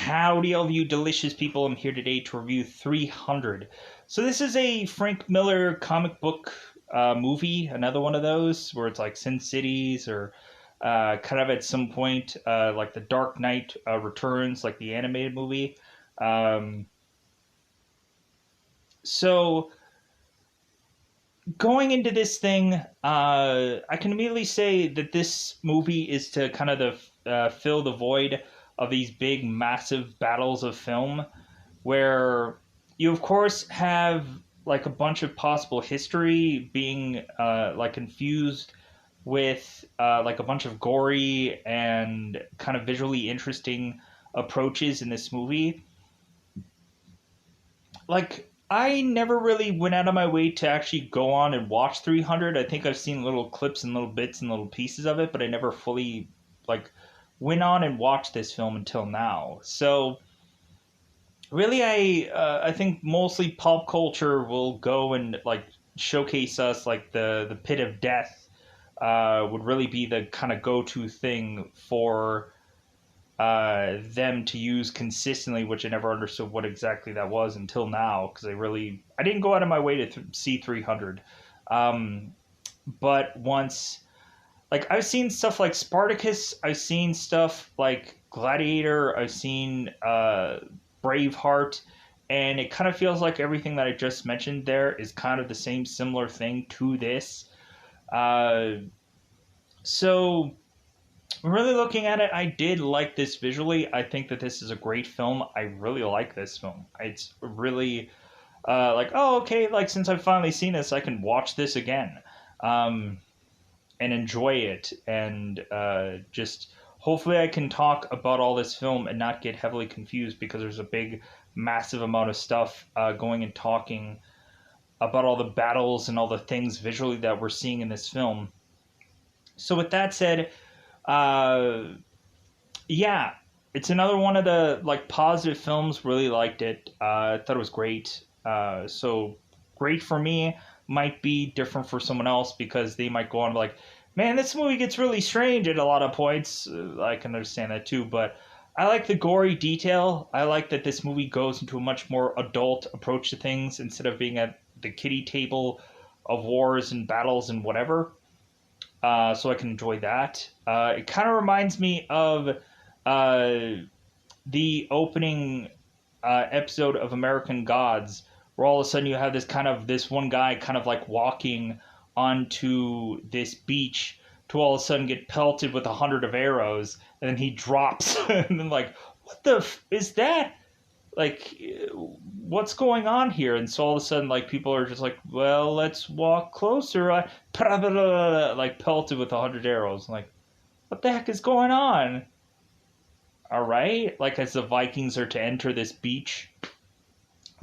Howdy, all of you delicious people. I'm here today to review 300. So this is a Frank Miller comic book movie, another one of those where it's like Sin Cities or kind of at some point like The Dark Knight Returns, like the animated movie. Um, so going into this thing, I can immediately say that this movie is to kind of fill the void of these big, massive battles of film, where you, of course, have like a bunch of possible history being like infused with like a bunch of gory and kind of visually interesting approaches in this movie. Like, I never really went out of my way to actually go on and watch 300. I think I've seen little clips and little bits and little pieces of it, but I never fully like went on and watched this film until now. So really, I think mostly pop culture will go and like showcase us, like the pit of death would really be the kind of go-to thing for them to use consistently, which I never understood what exactly that was until now, because I didn't go out of my way to see 300. Um, but once, like, I've seen stuff like Spartacus, I've seen stuff like Gladiator, I've seen Braveheart, and it kind of feels like everything that I just mentioned there is kind of the same similar thing to this. Uh, so really looking at it, I did like this visually. I think that this is a great film. I really like this film. It's really like, oh, okay, like since I've finally seen this, I can watch this again and enjoy it. And just hopefully I can talk about all this film and not get heavily confused, because there's a big, massive amount of stuff going and talking about all the battles and all the things visually that we're seeing in this film. So with that said, uh, yeah, it's another one of the like positive films. Really liked it. I thought it was great. So great for me might be different for someone else, because they might go on like, man, this movie gets really strange at a lot of points. I can understand that too, but I like the gory detail. I like that this movie goes into a much more adult approach to things instead of being at the kiddie table of wars and battles and whatever. So I can enjoy that. It kind of reminds me of uh, the opening episode of American Gods, where all of a sudden you have this one guy kind of like walking onto this beach to all of a sudden get pelted with 100 of arrows, and then he drops, and then like, what the is that? Like, what's going on here? And so all of a sudden, like, people are just like, well, let's walk closer. Like, pelted with 100 arrows. I'm like, what the heck is going on? All right, like, as the Vikings are to enter this beach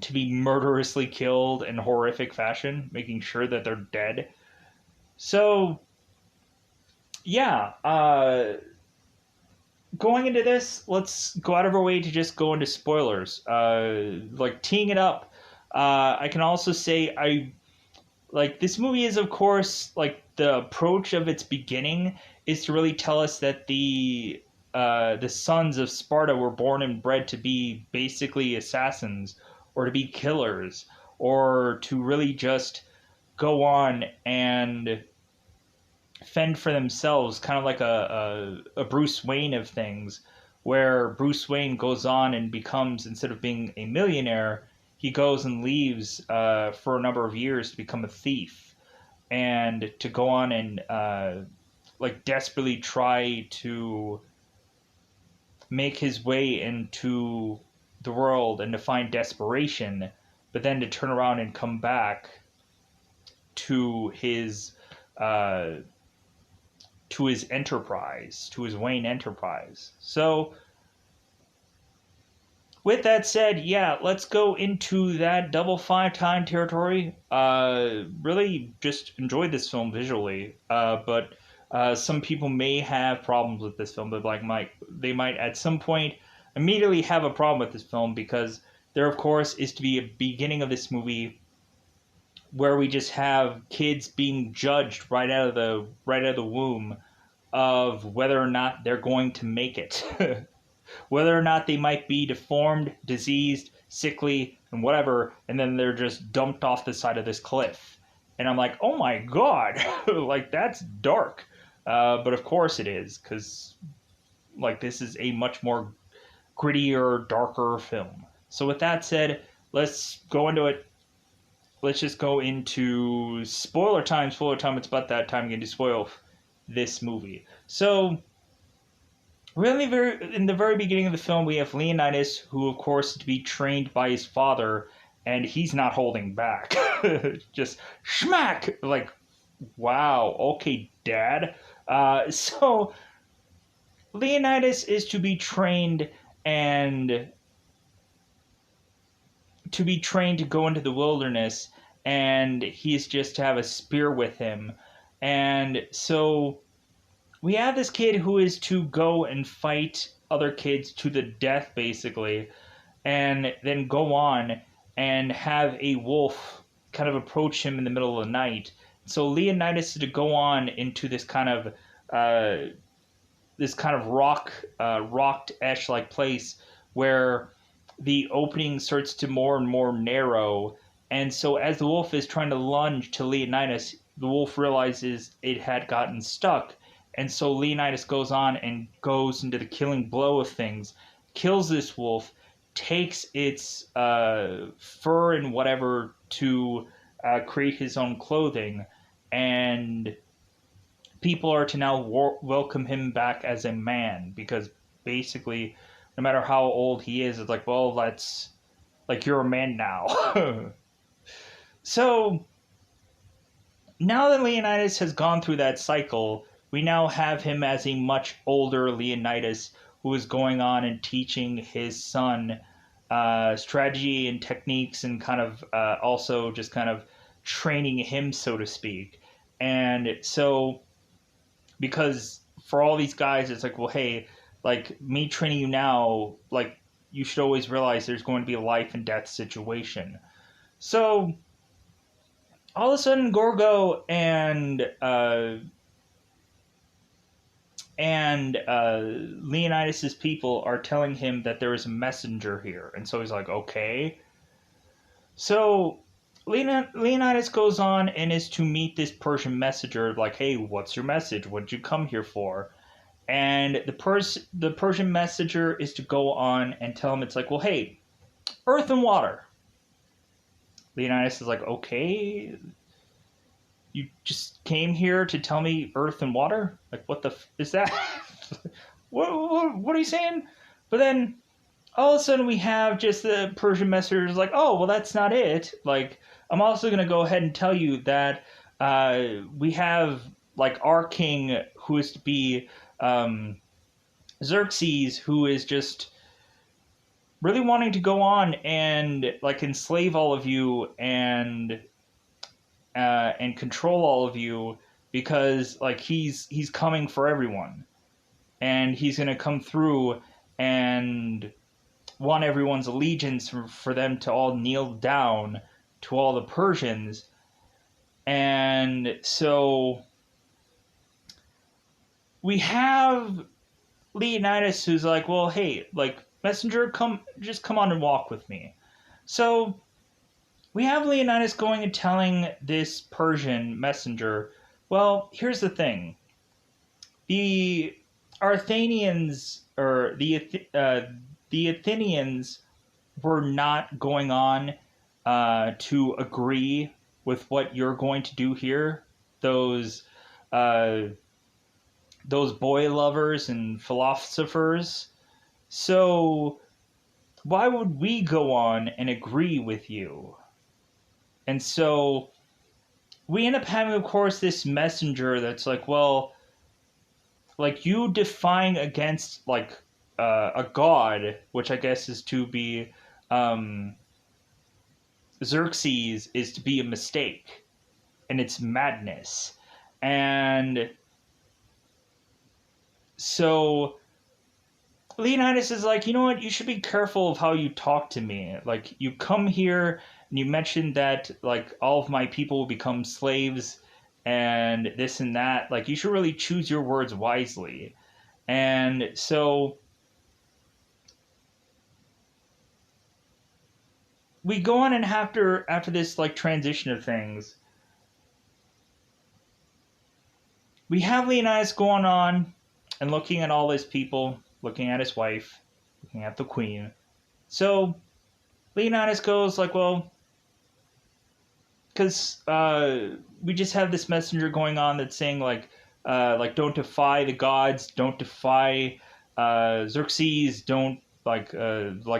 to be murderously killed in horrific fashion, making sure that they're dead. So yeah, going into this, let's go out of our way to just go into spoilers. Like, teeing it up, I can also say I like this movie is, of course, like the approach of its beginning is to really tell us that the sons of Sparta were born and bred to be basically assassins, or to be killers, or to really just go on and fend for themselves, kind of like a Bruce Wayne of things, where Bruce Wayne goes on and becomes, instead of being a millionaire, he goes and leaves for a number of years to become a thief, and to go on and like desperately try to make his way into the world and to find desperation, but then to turn around and come back to uh, his enterprise, to his Wayne enterprise. So, with that said, yeah, let's go into that double 5 time territory. Really just enjoyed this film visually, but some people may have problems with this film. But like, they might at some point immediately have a problem with this film, because there, of course, is to be a beginning of this movie where we just have kids being judged right out of the womb of whether or not they're going to make it. whether or not they might be deformed, diseased, sickly, and whatever, and then they're just dumped off the side of this cliff. And I'm like, oh my god, like that's dark. But of course it is, because like this is a much more grittier, darker film. So with that said, let's go into it. Let's just go into spoiler time. Spoiler time. It's about that time again to spoil this movie. So, really, in the very beginning of the film, we have Leonidas, who, of course, is to be trained by his father, and he's not holding back. Just schmack! Like, wow, okay, Dad. So, Leonidas is to be trained and to go into the wilderness, and he's just to have a spear with him. And so we have this kid who is to go and fight other kids to the death, basically, and then go on and have a wolf kind of approach him in the middle of the night. So Leonidas is to go on into this kind of rocked-esh like place where the opening starts to more and more narrow. And so as the wolf is trying to lunge to Leonidas, the wolf realizes it had gotten stuck. And so Leonidas goes on and goes into the killing blow of things, kills this wolf, takes its fur and whatever to create his own clothing. And people are to now welcome him back as a man, because basically, no matter how old he is, it's like, well, that's like, you're a man now. So now that Leonidas has gone through that cycle, we now have him as a much older Leonidas who is going on and teaching his son strategy and techniques, and kind of also just kind of training him, so to speak. And so, because for all these guys, it's like, well, hey, like, me training you now, like, you should always realize there's going to be a life and death situation. So, all of a sudden, Gorgo and Leonidas' people are telling him that there is a messenger here. And so he's like, okay. So Leonidas goes on and is to meet this Persian messenger, like, hey, what's your message? What did you come here for? And the Persian messenger is to go on and tell him, it's like, well, hey, earth and water. Leonidas is like, okay, you just came here to tell me earth and water? Like, what the is that? what are you saying? But then all of a sudden we have just the Persian messenger like, oh, well, that's not it. Like, I'm also going to go ahead and tell you that we have, like, our king, who is to be Xerxes, who is just really wanting to go on and, like, enslave all of you and control all of you, because, like, he's coming for everyone, and he's going to come through and want everyone's allegiance for them to all kneel down to all the Persians. And so we have Leonidas, who's like, well, hey, like, messenger, come on and walk with me. So we have Leonidas going and telling this Persian messenger, well, here's the thing. The Athenians, or the Athenians, were not going on to agree with what you're going to do here. Those boy lovers and philosophers. So why would we go on and agree with you? And so we end up having, of course, this messenger that's like, well, like, you defying against, like, a god, which I guess is to be Xerxes, is to be a mistake, and it's madness. And so Leonidas is like, you know what, you should be careful of how you talk to me. Like, you come here and you mentioned that, like, all of my people will become slaves and this and that. Like, you should really choose your words wisely. And so we go on, and after this like transition of things, we have Leonidas going on and looking at all his people, looking at his wife, looking at the queen. So Leonidas goes like, well, because we just have this messenger going on that's saying like don't defy the gods, don't defy Xerxes, don't like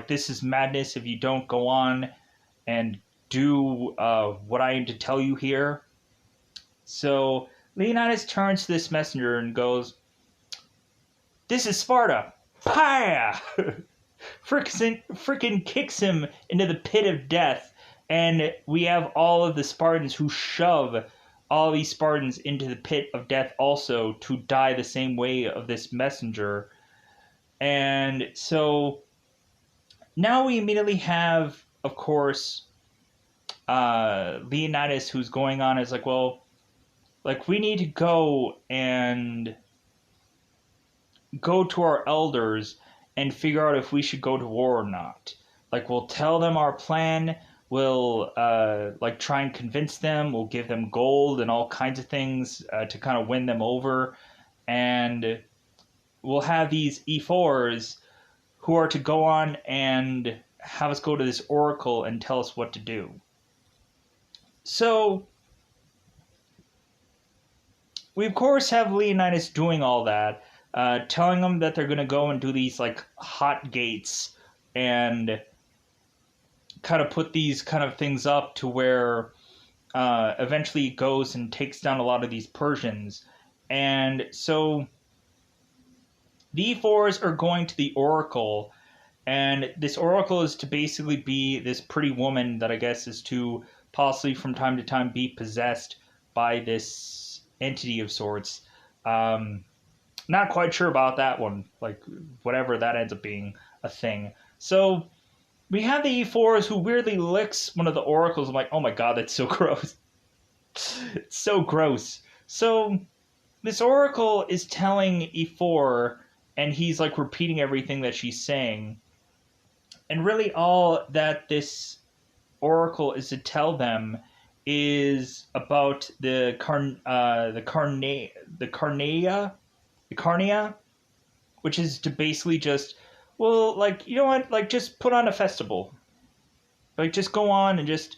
this is madness if you don't go on and do what I am to tell you here. So Leonidas turns to this messenger and goes, "This is Sparta." Pah! Frickin' kicks him into the pit of death, and we have all of the Spartans who shove all these Spartans into the pit of death also to die the same way of this messenger. And so now we immediately have, of course, Leonidas who's going on is like, well, like we need to go and go to our elders and figure out if we should go to war or not. Like we'll tell them our plan, we'll like try and convince them, we'll give them gold and all kinds of things to kind of win them over, and we'll have these E4s who are to go on and have us go to this oracle and tell us what to do. So we of course have Leonidas doing all that, telling them that they're going to go and do these like hot gates and kind of put these kind of things up to where eventually he goes and takes down a lot of these Persians. And so the E4s are going to the oracle, and this oracle is to basically be this pretty woman that I guess is to possibly from time to time be possessed by this entity of sorts. Not quite sure about that one, like whatever that ends up being a thing. So we have the E4s who weirdly licks one of the oracles. I'm like, oh my god, that's so gross. It's so gross. So this oracle is telling E4, and he's like repeating everything that she's saying. And really all that this oracle is to tell them is about the Carnea, which is to basically just, well, like, you know what, like, just put on a festival. Like, just go on and just,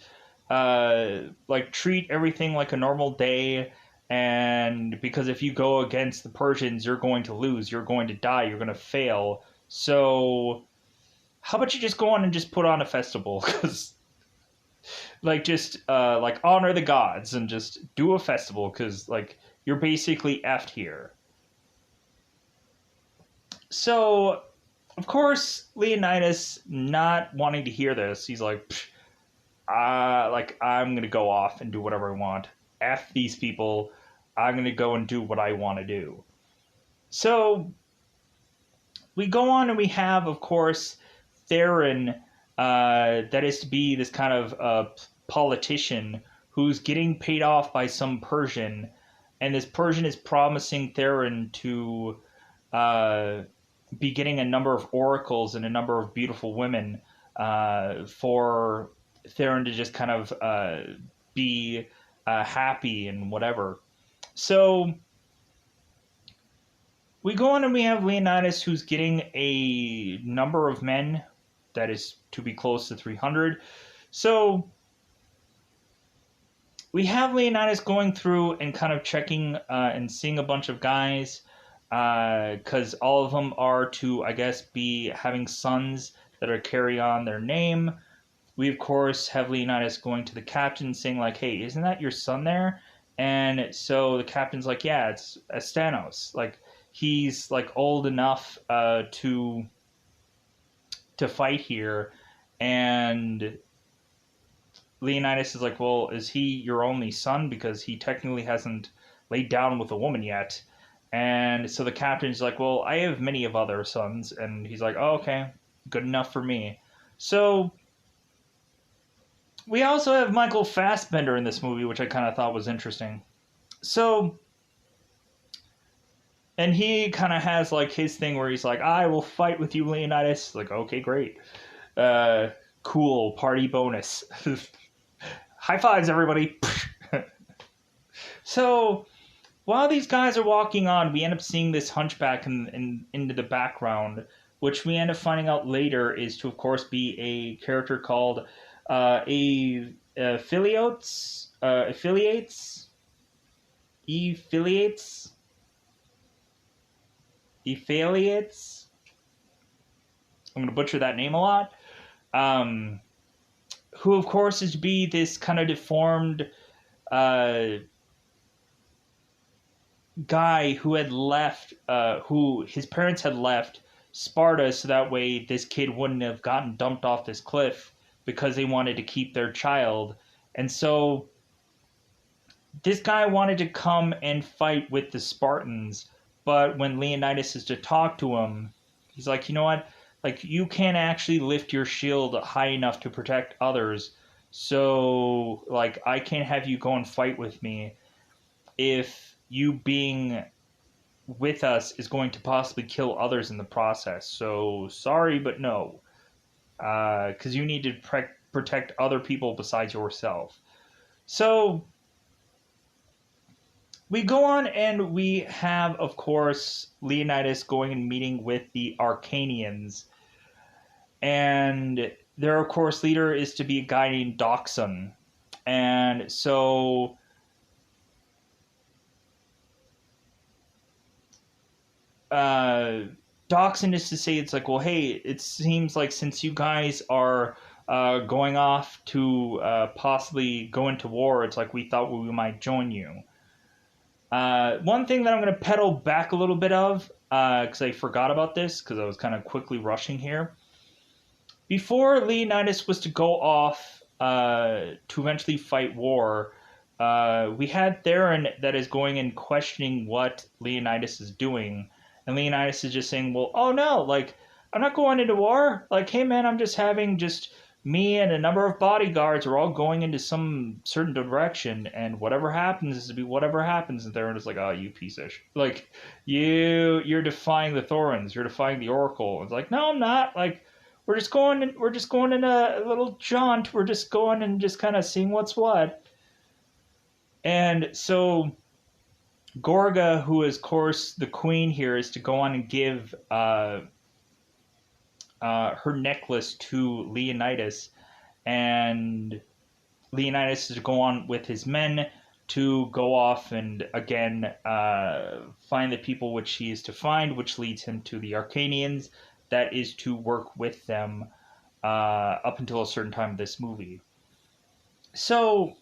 like, treat everything like a normal day, and because if you go against the Persians, you're going to lose, you're going to die, you're going to fail, so how about you just go on and just put on a festival, because, like, just, like, honor the gods, and just do a festival, because, like, you're basically effed here. So, of course, Leonidas, not wanting to hear this, he's like, like, I'm going to go off and do whatever I want. F these people. I'm going to go and do what I want to do. So, we go on and we have, of course, Theron, that is to be this kind of politician who's getting paid off by some Persian, and this Persian is promising Theron to be getting a number of oracles and a number of beautiful women for Theron to just kind of be happy and whatever. So we go on and we have Leonidas who's getting a number of men that is to be close to 300. So we have Leonidas going through and kind of checking and seeing a bunch of guys, because all of them are to, I guess, be having sons that are carry on their name. We, of course, have Leonidas going to the captain saying, like, hey, isn't that your son there? And so the captain's like, yeah, it's Astanos. Like, he's, like, old enough to fight here. And Leonidas is like, well, is he your only son? Because he technically hasn't laid down with a woman yet. And so the captain's like, well, I have many of other sons. And he's like, oh, okay, good enough for me. So we also have Michael Fassbender in this movie, which I kind of thought was interesting. So, and he kind of has like his thing where he's like, I will fight with you, Leonidas. Like, okay, great. Cool, party bonus. High fives, everybody. So while these guys are walking on, we end up seeing this hunchback into the background, which we end up finding out later is to, of course, be a character called affiliates, affiliates, affiliates. I'm going to butcher that name a lot. Who, of course, is to be this kind of deformed uh, guy who had left, who his parents had left Sparta so that way this kid wouldn't have gotten dumped off this cliff because they wanted to keep their child. And so this guy wanted to come and fight with the Spartans, but when Leonidas is to talk to him, he's like, you know what? Like, you can't actually lift your shield high enough to protect others. So, like, I can't have you go and fight with me if you being with us is going to possibly kill others in the process. So, sorry, but no. Because you need to protect other people besides yourself. So, we go on and we have, of course, Leonidas going and meeting with the Arcanians. And their, of course, leader is to be a guy named Doxon. And so Doxon is to say, it's like, well, hey, it seems like since you guys are going off to possibly go into war, it's like we thought we might join you. One thing that I'm going to pedal back a little bit of, because I forgot about this, because I was kind of quickly rushing here. Before Leonidas was to go off to eventually fight war, we had Theron that is going and questioning what Leonidas is doing. And Leonidas is just saying, well, oh no, like, I'm not going into war. Like, hey man, I'm just having just me and a number of bodyguards are all going into some certain direction, and whatever happens is to be whatever happens. And Theron is like, oh, you piece of like, you're defying the Thorns, you're defying the Oracle. It's like, no, I'm not. Like, we're just going in a little jaunt. We're just going and just kind of seeing what's what. And so Gorga, who is, of course, the queen here, is to go on and give her necklace to Leonidas, and Leonidas is to go on with his men to go off and again find the people which he is to find, which leads him to the Arcanians. That is to work with them up until a certain time of this movie. So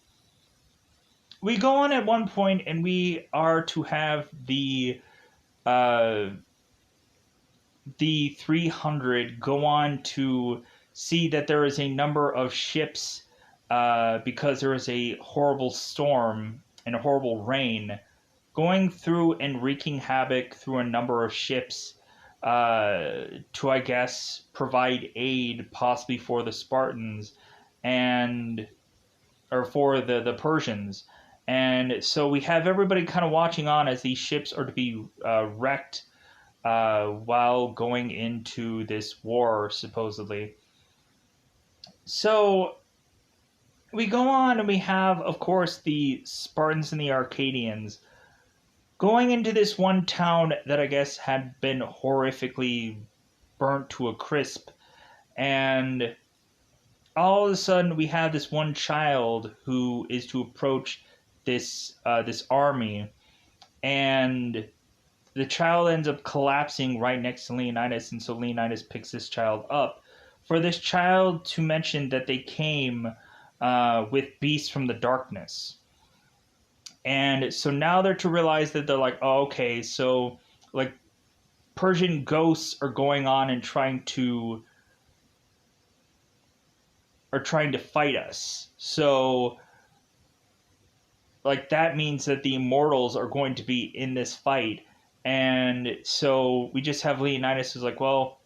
we go on at one point, and we are to have the 300 go on to see that there is a number of ships because there is a horrible storm and a horrible rain going through and wreaking havoc through a number of ships to, I guess, provide aid possibly for the Spartans or for the Persians. And so we have everybody kind of watching on as these ships are to be wrecked while going into this war, supposedly. So we go on and we have, of course, the Spartans and the Arcadians going into this one town that I guess had been horrifically burnt to a crisp. And all of a sudden we have this one child who is to approach this army, and the child ends up collapsing right next to Leonidas, and so Leonidas picks this child up. For this child to mention that they came with beasts from the darkness. And so now they're to realize that they're like, oh, okay, so like Persian ghosts are going on and trying to fight us. So like that means that the immortals are going to be in this fight. And so we just have Leonidas who's like, well,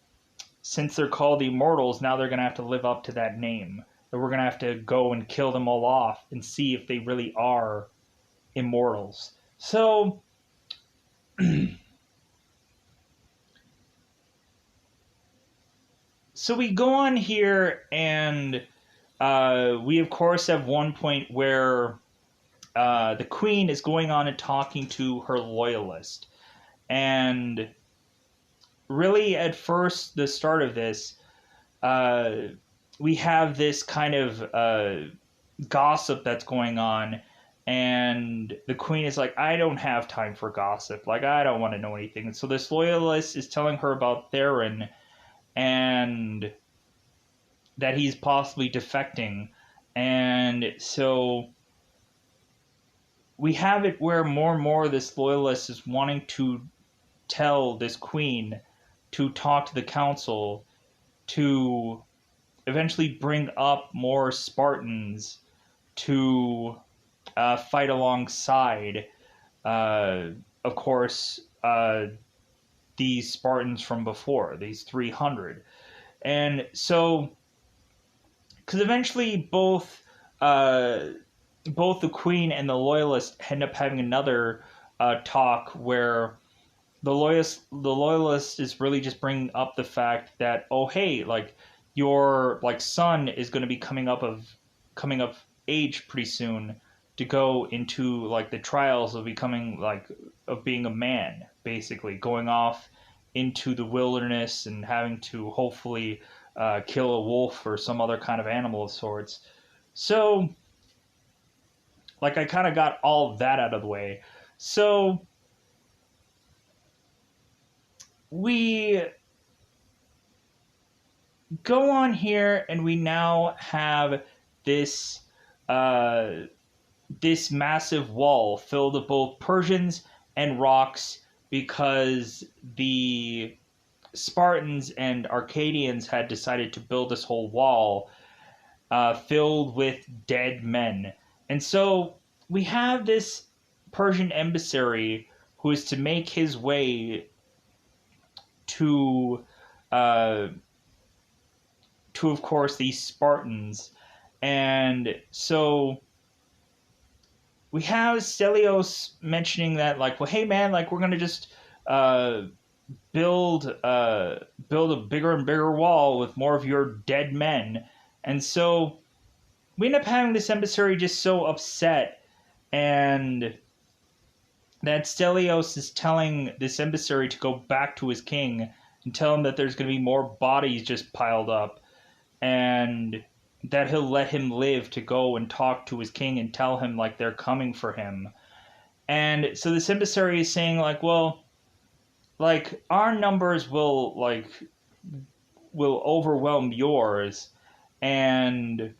since they're called the immortals, now they're going to have to live up to that name. And we're going to have to go and kill them all off and see if they really are immortals. So So we go on here, and we of course have one point where the queen is going on and talking to her loyalist. And really, at first, the start of this, uh, we have this kind of gossip that's going on. And the queen is like, I don't have time for gossip. Like, I don't want to know anything. And so this loyalist is telling her about Theron and that he's possibly defecting. And so we have it where more and more this loyalist is wanting to tell this queen to talk to the council to eventually bring up more Spartans to fight alongside, uh, of course, these Spartans from before, these 300. And so, because eventually both the queen and the loyalist end up having another talk where the loyalist is really just bringing up the fact that, oh hey, like your like son is going to be coming of age pretty soon to go into like the trials of becoming like of being a man, basically going off into the wilderness and having to hopefully kill a wolf or some other kind of animal of sorts. So like I kind of got all of that out of the way. So we go on here, and we now have this uh, this massive wall filled with both Persians and rocks, because the Spartans and Arcadians had decided to build this whole wall filled with dead men. And so we have this Persian emissary who is to make his way to uh, of course these Spartans. And so we have Stelios mentioning that, like, well, hey man, like we're gonna just uh, build a bigger and bigger wall with more of your dead men. And so we end up having this emissary just so upset, and that Stelios is telling this emissary to go back to his king and tell him that there's going to be more bodies just piled up, and that he'll let him live to go and talk to his king and tell him like they're coming for him. And so this emissary is saying like, well, like our numbers will overwhelm yours, and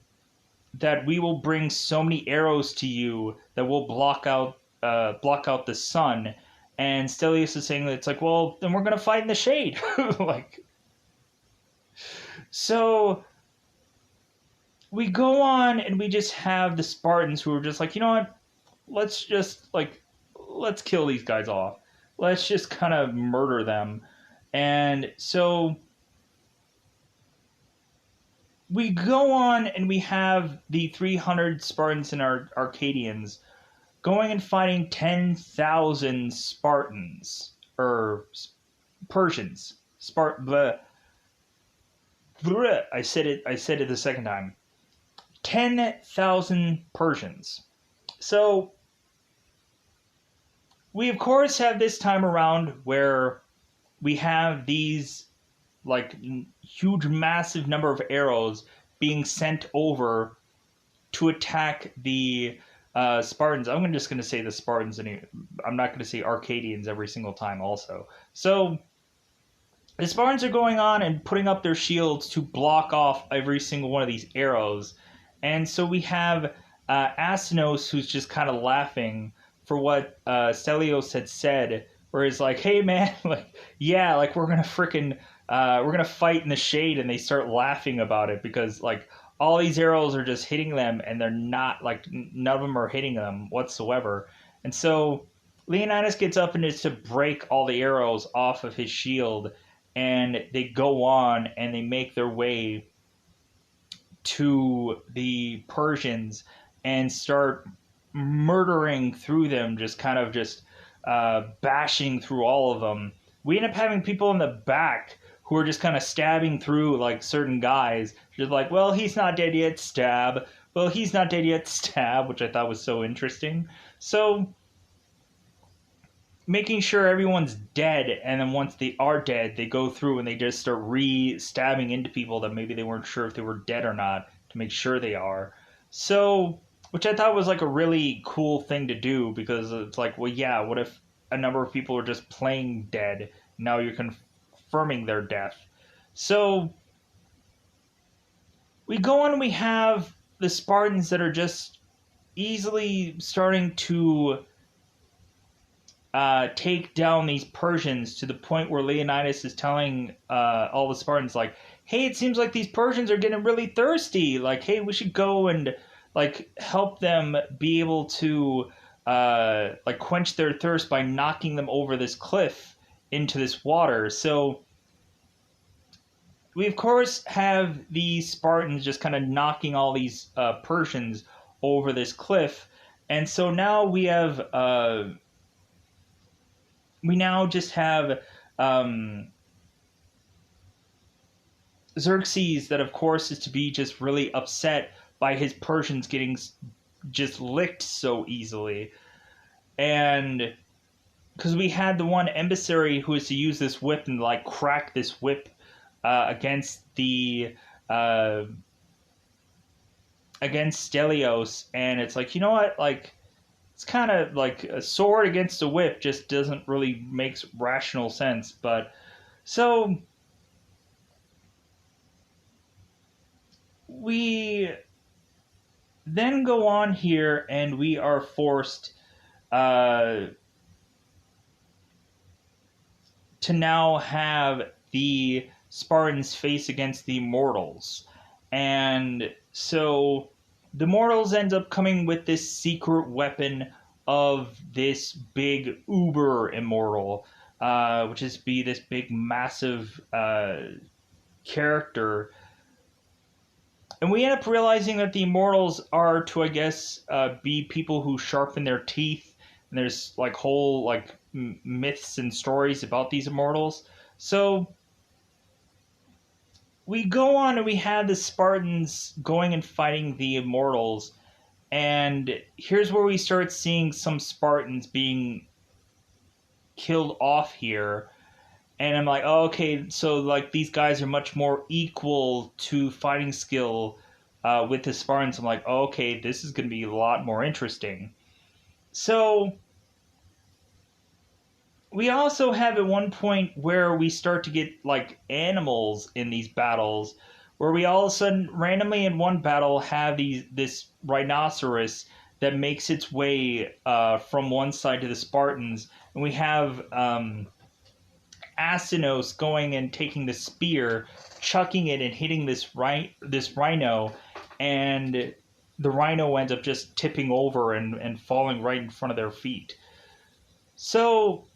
that we will bring so many arrows to you that will block out the sun. And Stelios is saying that it's like, well, then we're gonna fight in the shade. Like, so we go on, and we just have the Spartans who are just like, you know what? Let's kill these guys off. Let's just kind of murder them. And so we go on, and we have the 300 Spartans and our Arcadians going and fighting 10,000 Spartans or Persians. I said it. I said it the second time. 10,000 Persians. So we of course have this time around where we have these like huge, massive number of arrows being sent over to attack the Spartans. I'm just going to say the Spartans, and I'm not going to say Arcadians every single time also. So the Spartans are going on and putting up their shields to block off every single one of these arrows. And so we have Asinos, who's just kind of laughing for what Stelios had said, where he's like, hey man, like, yeah, like we're going to fight in the shade. And they start laughing about it because like all these arrows are just hitting them, and they're not, like, none of them are hitting them whatsoever. And so Leonidas gets up and is to break all the arrows off of his shield, and they go on and they make their way to the Persians and start murdering through them, just kind of just bashing through all of them. We end up having people in the back who are just kind of stabbing through like certain guys. Just like, well, he's not dead yet, stab. Well, he's not dead yet, stab, which I thought was so interesting. So making sure everyone's dead, and then once they are dead, they go through and they just start re-stabbing into people that maybe they weren't sure if they were dead or not to make sure they are. So, which I thought was like a really cool thing to do, because it's like, well, yeah, what if a number of people are just playing dead? Now you're confirming their death. So we go on and we have the Spartans that are just easily starting to take down these Persians, to the point where Leonidas is telling all the Spartans, like, hey, it seems like these Persians are getting really thirsty. Like, hey, we should go and like help them be able to like quench their thirst by knocking them over this cliff into this water. So we of course have the Spartans just kind of knocking all these Persians over this cliff, and so now we have we now just have Xerxes, that of course is to be just really upset by his Persians getting just licked so easily. And because we had the one emissary who was to use this whip and like crack this whip against Stelios, and it's like, you know what, like, it's kind of like a sword against a whip just doesn't really make rational sense. But so we then go on here and we are forced to now have the Spartans face against the mortals. And so the mortals end up coming with this secret weapon of this big uber immortal, which is be this big massive character. And we end up realizing that the immortals are to, I guess, be people who sharpen their teeth. And there's like whole like myths and stories about these immortals. So we go on and we have the Spartans going and fighting the immortals, and here's where we start seeing some Spartans being killed off here. And I'm like, oh, okay, so like these guys are much more equal to fighting skill with the Spartans. I'm like, oh, okay, this is going to be a lot more interesting. So we also have at one point where we start to get like animals in these battles, where we all of a sudden randomly in one battle have this rhinoceros that makes its way from one side to the Spartans, and we have Asinos going and taking the spear, chucking it and hitting this rhino, and the rhino ends up just tipping over and falling right in front of their feet. So,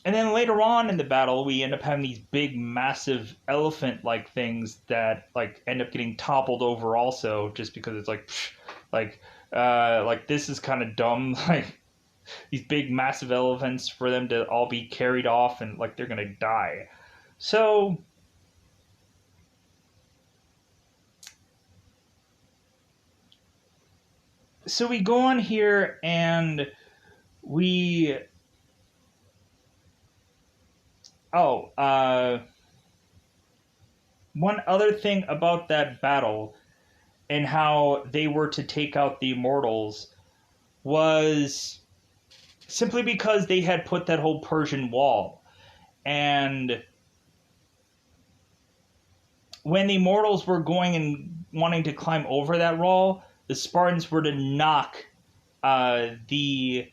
and then later on in the battle, we end up having these big, massive elephant-like things that like end up getting toppled over also, just because it's like, like this is kind of dumb. Like these big, massive elephants, for them to all be carried off and like they're gonna die. So we go on here and we one other thing about that battle and how they were to take out the immortals was simply because they had put that whole Persian wall. And when the immortals were going and wanting to climb over that wall, the Spartans were to knock the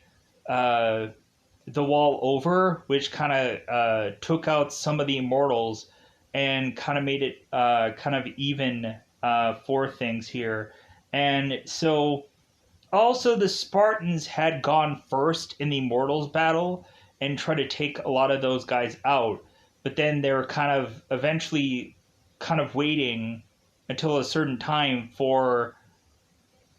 wall over, which kind of took out some of the immortals and kind of made it kind of even for things here. And so also the Spartans had gone first in the immortals battle and tried to take a lot of those guys out, but then they were kind of eventually kind of waiting until a certain time for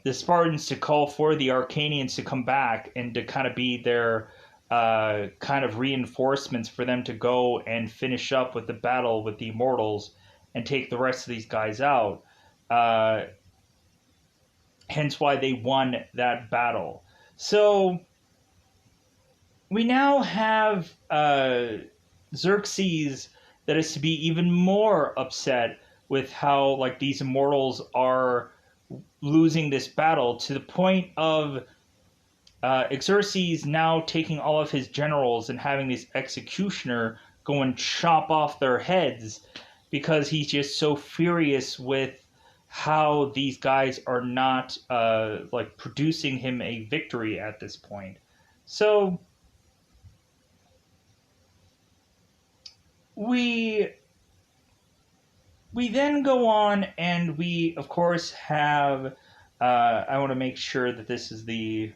the Spartans to call for the Arcanians to come back and to kind of be their kind of reinforcements for them to go and finish up with the battle with the Immortals and take the rest of these guys out. Uh, Hence why they won that battle. So we now have Xerxes that is to be even more upset with how like these immortals are losing this battle, to the point of Xerxes now taking all of his generals and having this executioner go and chop off their heads, because he's just so furious with how these guys are not like producing him a victory at this point. So we then go on, and we of course have I want to make sure that this is the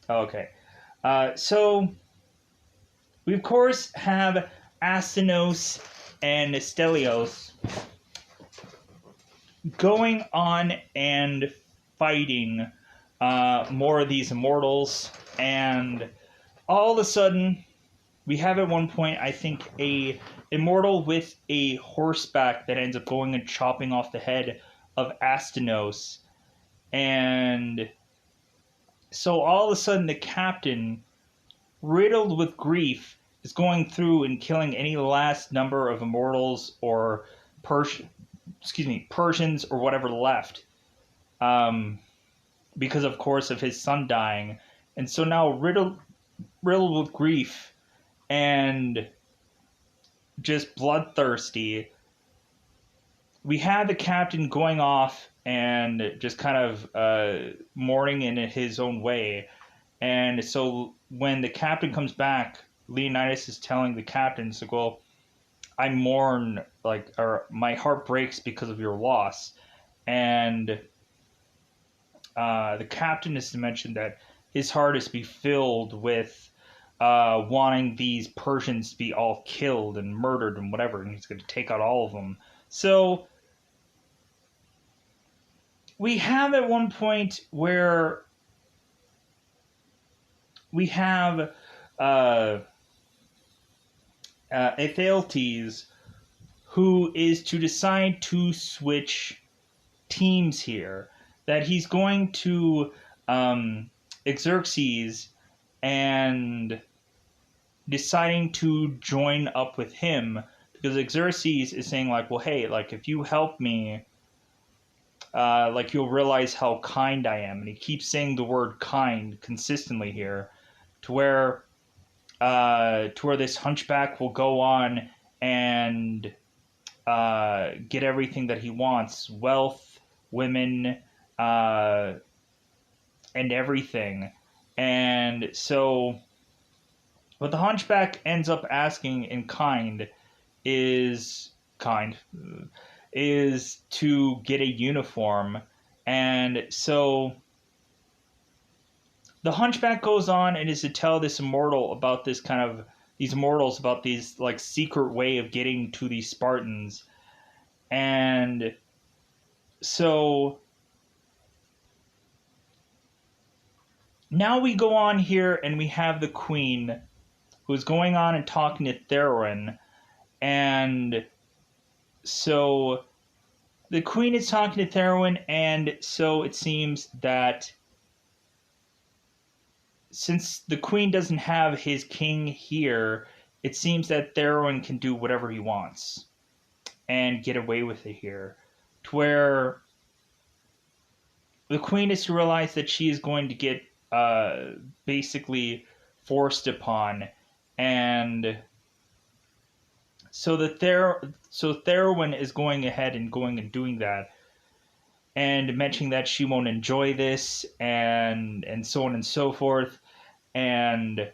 okay. So we of course have Astynos and Stelios going on and fighting more of these immortals, and all of a sudden we have at one point, I think, a immortal with a horseback that ends up going and chopping off the head of Astynos. And so all of a sudden the captain, riddled with grief, is going through and killing any last number of immortals or Persians or whatever left, because of course of his son dying. And so now riddled with grief and just bloodthirsty, we had the captain going off and just kind of mourning in his own way. And so when the captain comes back, Leonidas is telling the captain, so, well, I mourn, like, or my heart breaks because of your loss. And the captain is to mention that his heart is to be filled with wanting these Persians to be all killed and murdered and whatever, and he's going to take out all of them. So we have at one point where we have Ephialtes, who is to decide to switch teams here. That he's going to Xerxes and deciding to join up with him, because Xerxes is saying, like, well, hey, like, if you help me, like, you'll realize how kind I am. And he keeps saying the word kind consistently here, to where this hunchback will go on and get everything that he wants: wealth, women, and everything. And so what the hunchback ends up asking in is to get a uniform. And so the hunchback goes on and is to tell this immortal about these immortals about these, like, secret way of getting to these Spartans. And so now we go on here and we have the queen who's going on and talking to Theron. And so the queen is talking to Theron, and so it seems that since the queen doesn't have his king here, it seems that Theron can do whatever he wants and get away with it here. To where the queen is to realize that she is going to get basically forced upon. And so Theron is going ahead and doing that, and mentioning that she won't enjoy this, and so on and so forth. And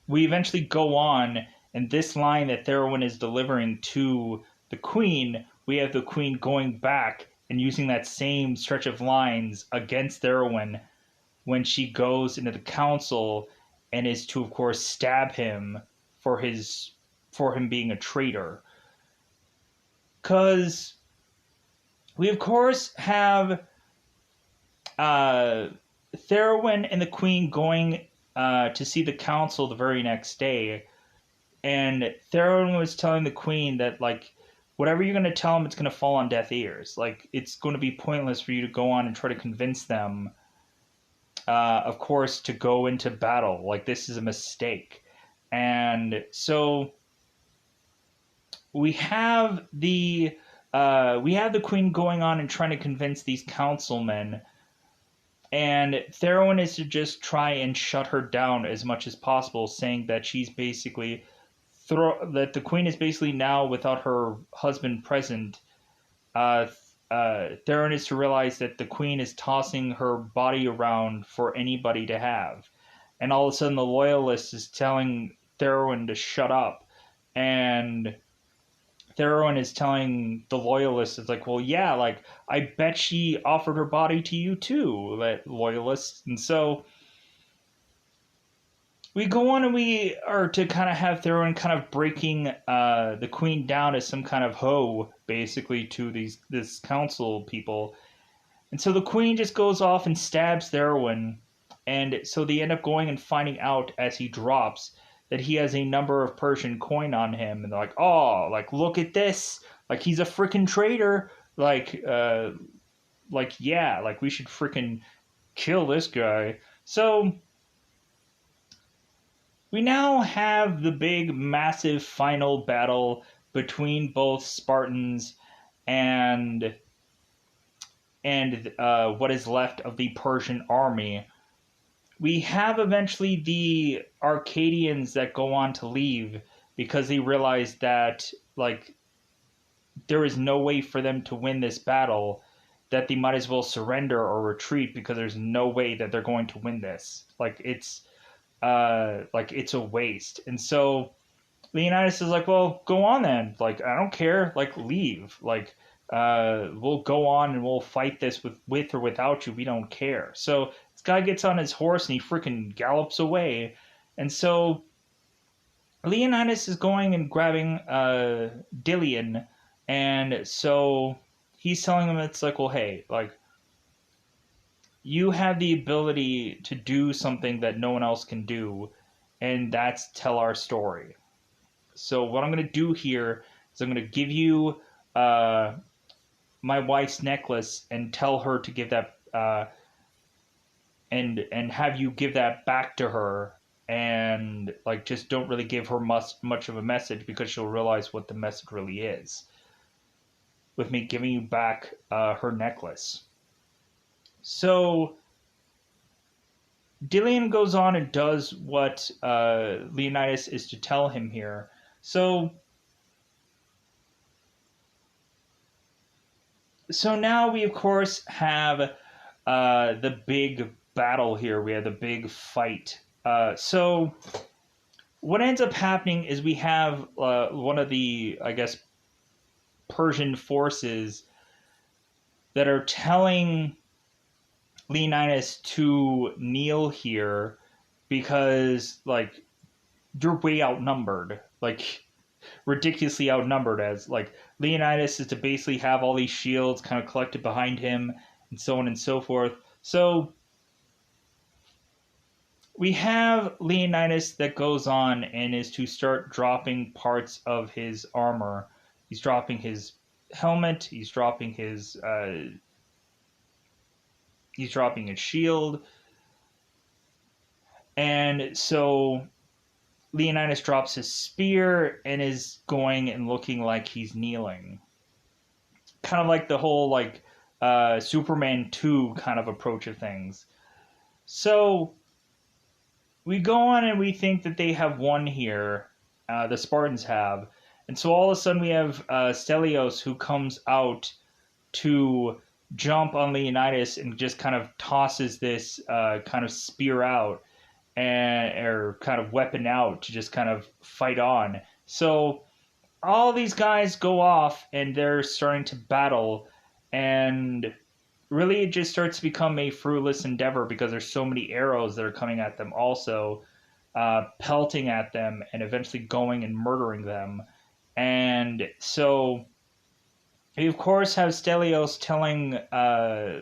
we eventually go on, and this line that Theron is delivering to the queen, we have the queen going back and using that same stretch of lines against Theron when she goes into the council and is to, of course, stab him for him being a traitor. Because we, of course, have Theron and the queen going to see the council the very next day, and Theron was telling the queen that, like, whatever you're going to tell them, it's going to fall on deaf ears. Like, it's going to be pointless for you to go on and try to convince them, of course, to go into battle. Like, this is a mistake. And so we have the queen going on and trying to convince these councilmen, and Theron is to just try and shut her down as much as possible, saying that she's basically that the queen is basically now without her husband present. Uh, Theron is to realize that the queen is tossing her body around for anybody to have, and all of a sudden the loyalist is telling Theron to shut up, and Theron is telling the loyalist, it's like, well, yeah, like, I bet she offered her body to you too, that loyalist. And so we go on and we are to kind of have Theron kind of breaking the queen down as some kind of hoe, basically, to this council people. And so the queen just goes off and stabs Theron. And so they end up going and finding out as he drops that he has a number of Persian coin on him, and they're like, "Oh, like, look at this! Like, he's a freaking traitor! Yeah, like, we should freaking kill this guy." So we now have the big, massive final battle between both Spartans and what is left of the Persian army. We have eventually the Arcadians that go on to leave because they realize that, like, there is no way for them to win this battle, that they might as well surrender or retreat because there's no way that they're going to win this. Like, it's a waste. And so Leonidas is like, well, go on then. Like, I don't care. Like, leave. Like, we'll go on and we'll fight this with or without you. We don't care. So this guy gets on his horse and he freaking gallops away. And so Leonidas is going and grabbing Dilian. And so he's telling him, it's like, well, hey, like, you have the ability to do something that no one else can do, and that's tell our story. So what I'm going to do here is I'm going to give you my wife's necklace and tell her to give that and have you give that back to her, and, like, just don't really give her much of a message because she'll realize what the message really is with me giving you back her necklace. So Dilian goes on and does what Leonidas is to tell him here. So now we, of course, have the big battle here. We have the big fight. So what ends up happening is we have one of the, I guess, Persian forces that are telling Leonidas to kneel here because, like, you're way outnumbered, like, ridiculously outnumbered, as, like, Leonidas is to basically have all these shields kind of collected behind him and so on and so forth. So we have Leonidas that goes on and is to start dropping parts of his armor. He's dropping his helmet, he's dropping his shield. And so Leonidas drops his spear and is going and looking like he's kneeling. Kind of like the whole, like, Superman 2 kind of approach of things. So we go on and we think that they have won here. The Spartans have. And so all of a sudden we have Stelios who comes out to jump on Leonidas and just kind of tosses this kind of spear out, or kind of weapon out to just kind of fight on. So all these guys go off and they're starting to battle, and really it just starts to become a fruitless endeavor because there's so many arrows that are coming at them also, pelting at them and eventually going and murdering them. And so we, of course, have Stelios telling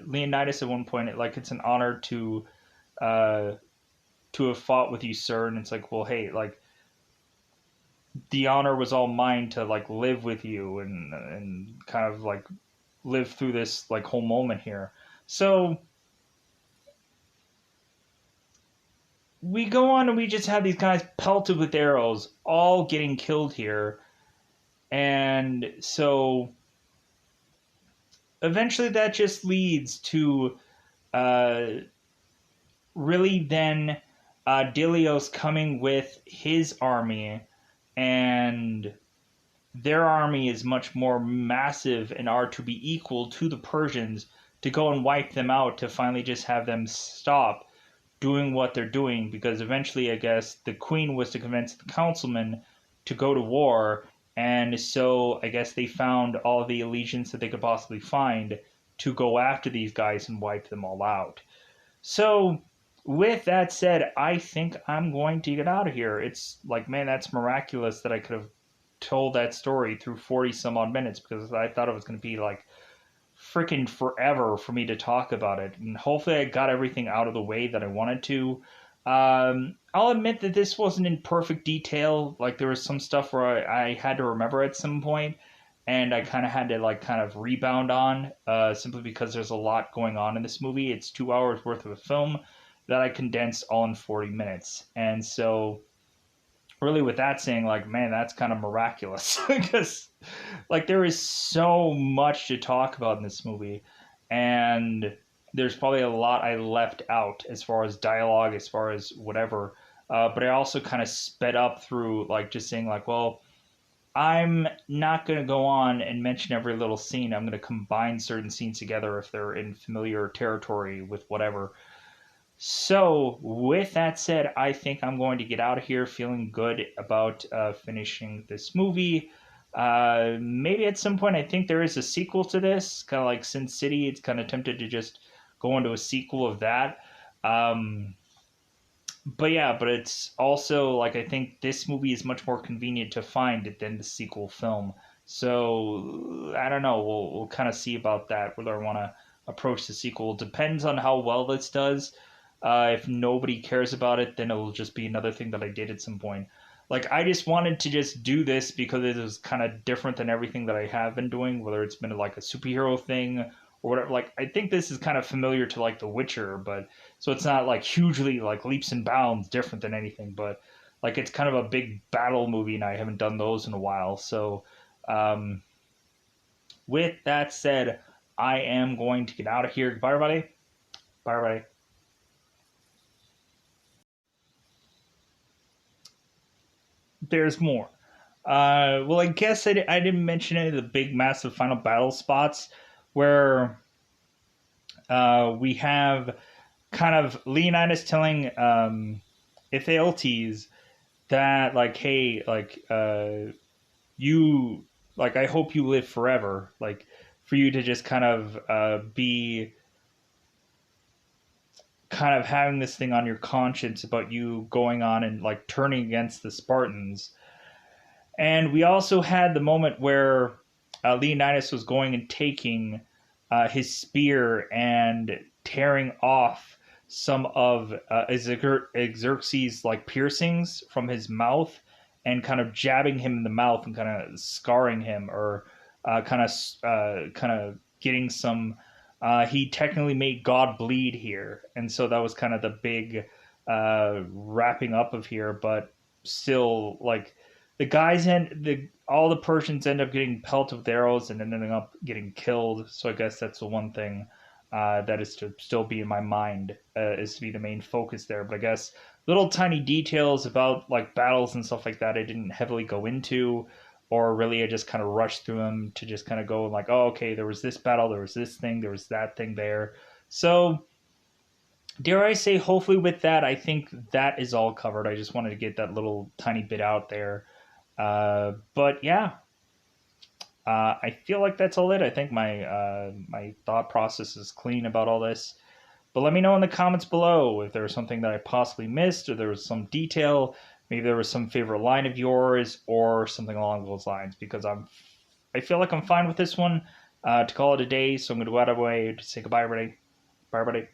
Leonidas at one point, like, it's an honor to to have fought with you, sir. And it's like, well, hey, like, the honor was all mine to like live with you and kind of like live through this like whole moment here. So we go on and we just have these guys pelted with arrows, all getting killed here. And so eventually that just leads to uh, really then Dilios coming with his army, and their army is much more massive and are to be equal to the Persians to go and wipe them out, to finally just have them stop doing what they're doing, because eventually I guess the queen was to convince the councilmen to go to war, and so I guess they found all the allegiance that they could possibly find to go after these guys and wipe them all out. So with that said, I think I'm going to get out of here. It's like, man, that's miraculous that I could have told that story through 40 some odd minutes, because I thought it was going to be like freaking forever for me to talk about it. And hopefully I got everything out of the way that I wanted to. I'll admit that this wasn't in perfect detail. Like, there was some stuff where I had to remember at some point, and I kind of had to like kind of rebound on, simply because there's a lot going on in this movie. It's 2 hours worth of a film that I condensed all in 40 minutes. And so really with that saying, like, man, that's kind of miraculous because like there is so much to talk about in this movie, and there's probably a lot I left out as far as dialogue, as far as whatever. But I also kind of sped up through like just saying like, well, I'm not going to go on and mention every little scene. I'm going to combine certain scenes together if they're in familiar territory with whatever. So, with that said, I think I'm going to get out of here feeling good about finishing this movie. Maybe at some point, I think there is a sequel to this, kind of like Sin City. It's kind of tempted to just go into a sequel of that. Um, but yeah, but it's also like I think this movie is much more convenient to find than the sequel film. So I don't know. We'll kind of see about that, whether I want to approach the sequel. Depends on how well this does. If nobody cares about it, then it'll just be another thing that I did at some point. Like, I just wanted to just do this because it was kind of different than everything that I have been doing, whether it's been like a superhero thing or whatever. Like, I think this is kind of familiar to like The Witcher, but so it's not like hugely like leaps and bounds different than anything, but like it's kind of a big battle movie, and I haven't done those in a while. So, um, with that said, I am going to get out of here. Goodbye, everybody. Bye, everybody. There's more. Well, I guess I didn't mention any of the big, massive final battle spots where we have kind of Leonidas telling Ephialtes that, like, hey, like, you, like, I hope you live forever. Like, for you to just kind of be kind of having this thing on your conscience about you going on and, like, turning against the Spartans. And we also had the moment where Leonidas was going and taking his spear and tearing off some of Xerxes' like piercings from his mouth, and kind of jabbing him in the mouth and kind of scarring him, or kind of getting some. He technically made God bleed here, and so that was kind of the big wrapping up of here. But still, like, the guys and all the Persians end up getting pelted with arrows and ending up getting killed. So I guess that's the one thing that is to still be in my mind, is to be the main focus there. But I guess little tiny details about like battles and stuff like that I didn't heavily go into, or really I just kind of rushed through them to just kind of go like, oh, okay, there was this battle, there was this thing, there was that thing there. So dare I say, hopefully with that, I think that is all covered. I just wanted to get that little tiny bit out there. But yeah, I feel like that's all it. I think my thought process is clean about all this. But let me know in the comments below if there was something that I possibly missed, or there was some detail. Maybe there was some favorite line of yours, or something along those lines. Because I feel like I'm fine with this one. To call it a day, so I'm going to go out of my way to say goodbye, everybody. Bye, everybody.